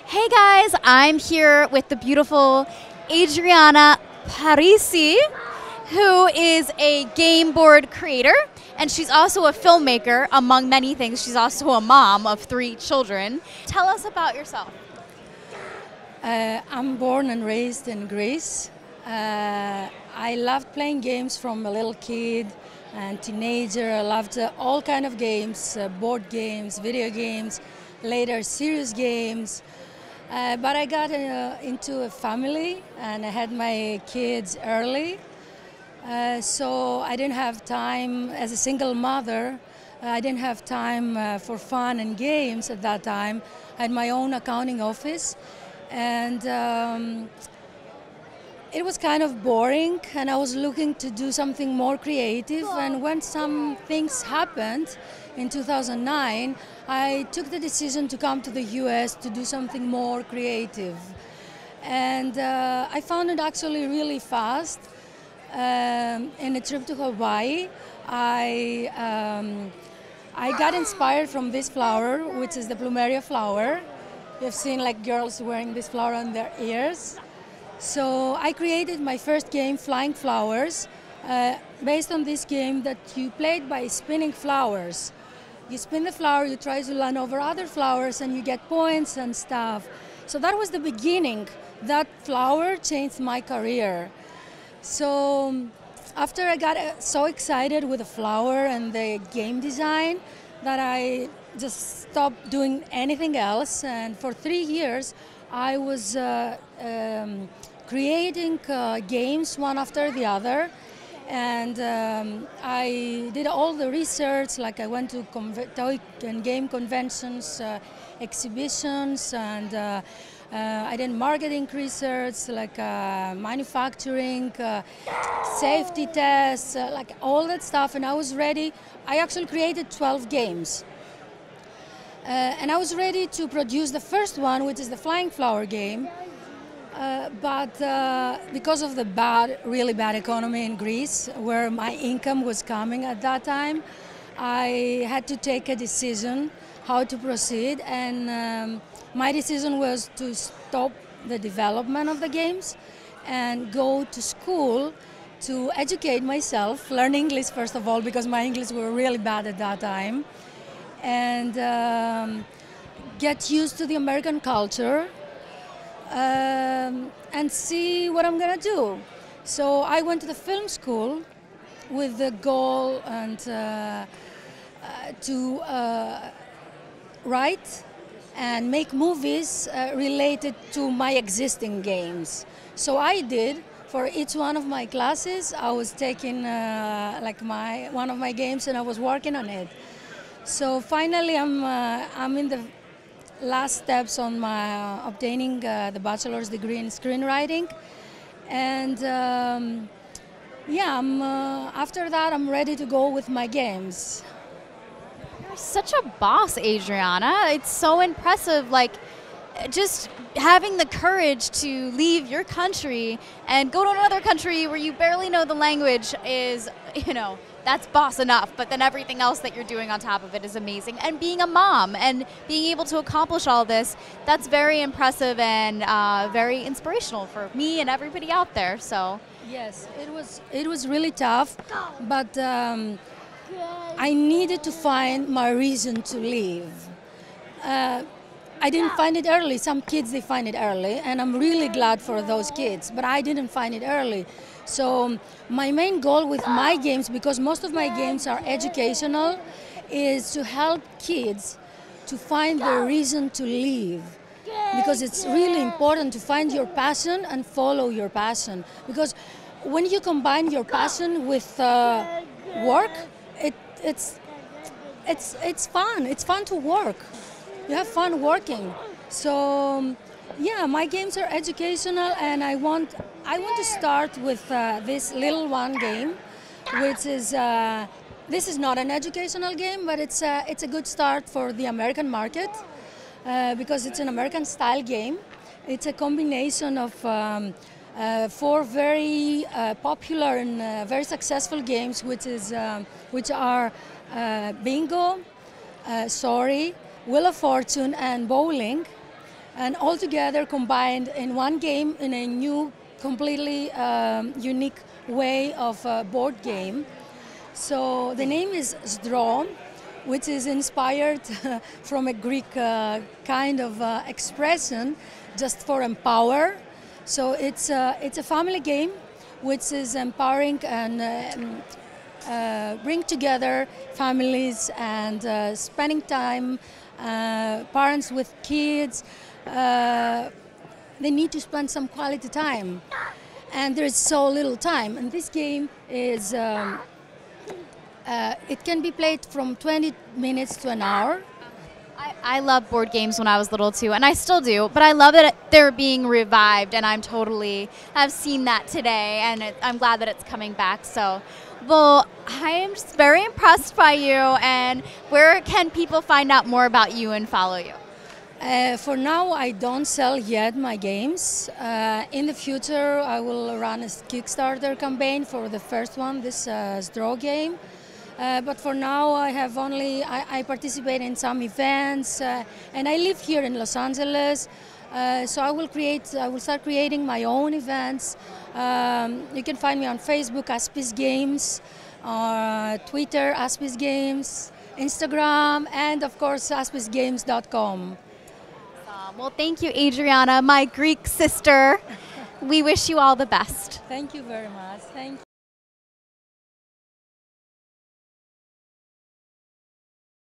Hey guys, I'm here with the beautiful Andriana Parisi, who is a game board creator, and she's also a filmmaker, among many things. She's also a mom of 3 children. Tell us about yourself. I'm born and raised in Greece. I loved playing games from a little kid and teenager. I loved all kind of games, board games, video games, later serious games. But I got into a family and I had my kids early. So I didn't have time as a single mother. I didn't have time for fun and games at that time. I had my own accounting office. And it was kind of boring, and I was looking to do something more creative. And when some things happened in 2009, I took the decision to come to the US to do something more creative. And I found it actually really fast. In a trip to Hawaii, I got inspired from this flower, which is the plumeria flower. You've seen like girls wearing this flower on their ears. So I created my first game, Flying Flowers, based on this game that you played by spinning flowers. You spin the flower, you try to land over other flowers, and you get points and stuff. So that was the beginning. That flower changed my career. So after I got so excited with the flower and the game design that I just stopped doing anything else, and for 3 years I was creating games one after the other, and I did all the research. Like I went to toy and game conventions, exhibitions, and I did marketing research, like manufacturing, safety tests, like all that stuff, and I was ready. I actually created 12 games. And I was ready to produce the first one, which is the Flying Flower game. But because of the really bad economy in Greece, where my income was coming at that time, I had to take a decision how to proceed. And my decision was to stop the development of the games and go to school to educate myself, learn English first of all, because my English were really bad at that time, and get used to the American culture and see what I'm gonna do. So I went to the film school with the goal and to write and make movies related to my existing games. So I did. For each one of my classes, I was taking one of my games and I was working on it. So finally, I'm in the last steps on my obtaining the bachelor's degree in screenwriting, and yeah, after that, I'm ready to go with my games. You're such a boss, Andriana. It's so impressive. Like, just having the courage to leave your country and go to another country where you barely know the language is, that's boss enough. But then everything else that you're doing on top of it is amazing. And being a mom and being able to accomplish all this, that's very impressive and very inspirational for me and everybody out there. So yes, it was really tough, but I needed to find my reason to leave. I didn't find it early. Some kids, they find it early, and I'm really glad for those kids, but I didn't find it early. So my main goal with my games, because most of my games are educational, is to help kids to find the reason to live. Because it's really important to find your passion and follow your passion. Because when you combine your passion with work, it's fun. It's fun to work. You have fun working. So yeah, my games are educational, and I want to start with this little one game, which is this is not an educational game, but it's a good start for the American market because it's an American style game. It's a combination of 4 very popular and very successful games, which are Bingo, Sorry, Wheel of Fortune, and Bowling. and all together combined in one game in a new, completely unique way of board game. So the name is Zdro, which is inspired from a Greek kind of expression, just for empower. So it's a family game which is empowering and bring together families and spending time, parents with kids. They need to spend some quality time, and there's so little time. And this game is it can be played from 20 minutes to an hour. I love board games when I was little too, and I still do, but I love that they're being revived, and I've seen that today, and I'm glad that it's coming back. So, well, I am just very impressed by you, and where can people find out more about you and follow you? For now, I don't sell yet my games. In the future, I will run a Kickstarter campaign for the first one, this Zdro game. But for now, I participate in some events, and I live here in Los Angeles. So I will start creating my own events. You can find me on Facebook, Aspis Games, Twitter, Aspis Games, Instagram, and of course, aspisgames.com. Well, thank you, Andriana, my Greek sister. We wish you all the best. Thank you very much. Thank